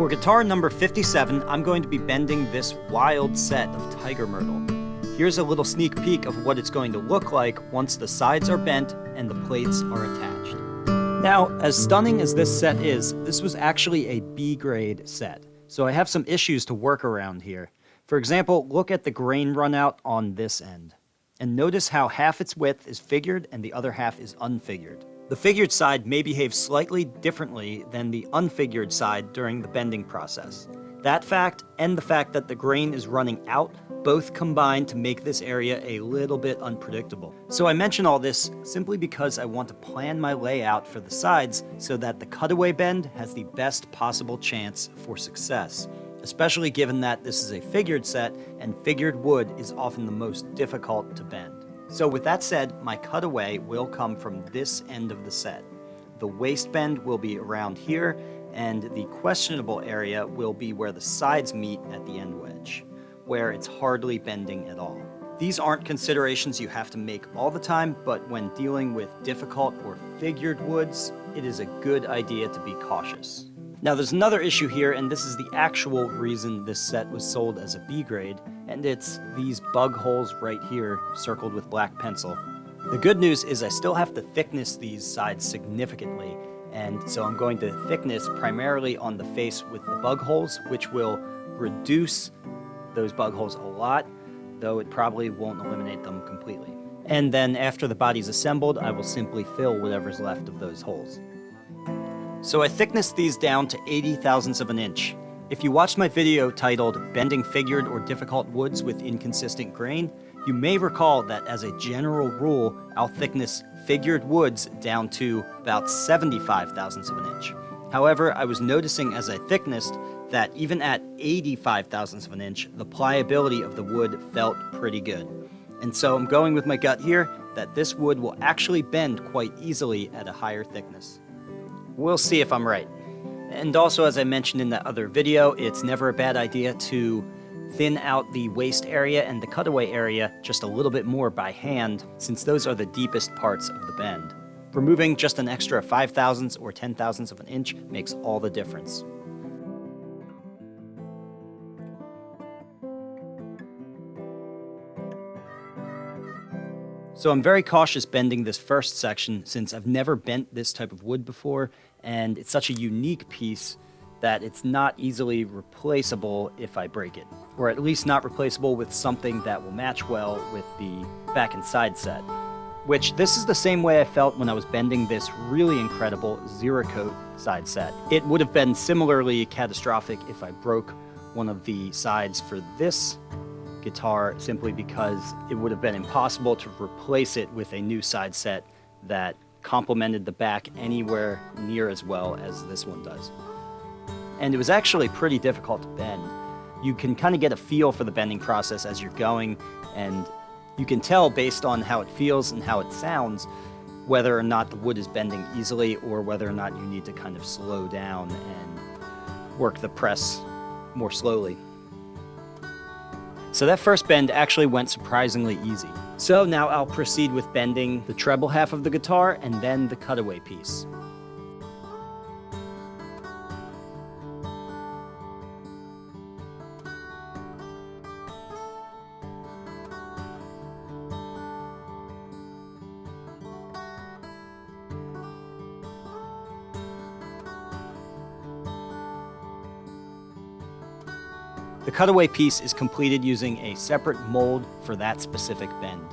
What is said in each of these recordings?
For guitar number 57, I'm going to be bending this wild set of Tiger Myrtle. Here's a little sneak peek of what it's going to look like once the sides are bent and the plates are attached. Now, as stunning as this set is, this was actually a B grade set, so I have some issues to work around here. For example, look at the grain runout on this end, and notice how half its width is figured and the other half is unfigured. The figured side may behave slightly differently than the unfigured side during the bending process. That fact, and the fact that the grain is running out, both combine to make this area a little bit unpredictable. So I mention all this simply because I want to plan my layout for the sides so that the cutaway bend has the best possible chance for success, especially given that this is a figured set and figured wood is often the most difficult to bend. So with that said, my cutaway will come from this end of the set. The waist bend will be around here, and the questionable area will be where the sides meet at the end wedge, where it's hardly bending at all. These aren't considerations you have to make all the time, but when dealing with difficult or figured woods, it is a good idea to be cautious. Now there's another issue here, and this is the actual reason this set was sold as a B grade, and it's these bug holes right here circled with black pencil. The good news is I still have to thickness these sides significantly, and so I'm going to thickness primarily on the face with the bug holes, which will reduce those bug holes a lot, though it probably won't eliminate them completely. And then after the body's assembled, I will simply fill whatever's left of those holes. So I thicknessed these down to 80 thousandths of an inch. If you watched my video titled Bending Figured or Difficult Woods with Inconsistent Grain, you may recall that as a general rule, I'll thickness figured woods down to about 75 thousandths of an inch. However, I was noticing as I thicknessed that even at 85 thousandths of an inch, the pliability of the wood felt pretty good. And so I'm going with my gut here that this wood will actually bend quite easily at a higher thickness. We'll see if I'm right. And also, as I mentioned in that other video, it's never a bad idea to thin out the waist area and the cutaway area just a little bit more by hand, since those are the deepest parts of the bend. Removing just an extra 5 thousandths or 10 thousandths of an inch makes all the difference. So I'm very cautious bending this first section since I've never bent this type of wood before, and it's such a unique piece that it's not easily replaceable if I break it, or at least not replaceable with something that will match well with the back and side set. Which this is the same way I felt when I was bending this really incredible Zero Coat side set. It would have been similarly catastrophic if I broke one of the sides for this guitar simply because it would have been impossible to replace it with a new side set that complemented the back anywhere near as well as this one does. And it was actually pretty difficult to bend. You can kind of get a feel for the bending process as you're going, and you can tell based on how it feels and how it sounds whether or not the wood is bending easily or whether or not you need to kind of slow down and work the press more slowly. So that first bend actually went surprisingly easy. So now I'll proceed with bending the treble half of the guitar and then the cutaway piece. The cutaway piece is completed using a separate mold for that specific bend.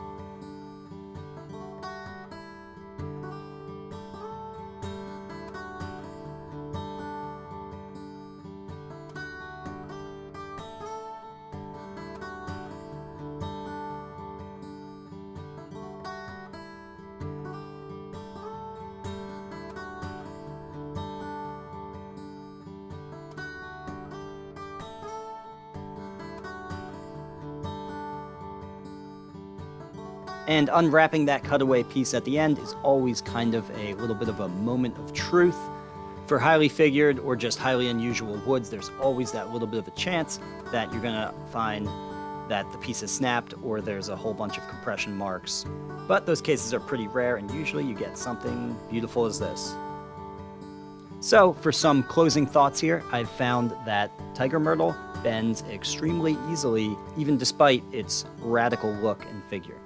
And unwrapping that cutaway piece at the end is always kind of a little bit of a moment of truth. For highly figured or just highly unusual woods, there's always that little bit of a chance that you're gonna find that the piece is snapped or there's a whole bunch of compression marks. But those cases are pretty rare, and usually you get something beautiful as this. So for some closing thoughts here, I've found that Tiger Myrtle bends extremely easily, even despite its radical look and figure.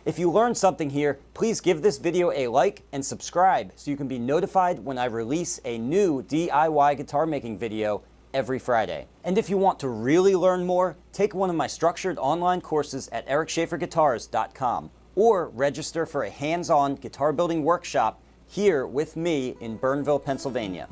If you learned something here, please give this video a like and subscribe so you can be notified when I release a new DIY guitar making video every Friday. And if you want to really learn more, take one of my structured online courses at ericschaferguitars.com or register for a hands-on guitar building workshop here with me in Burnville, Pennsylvania.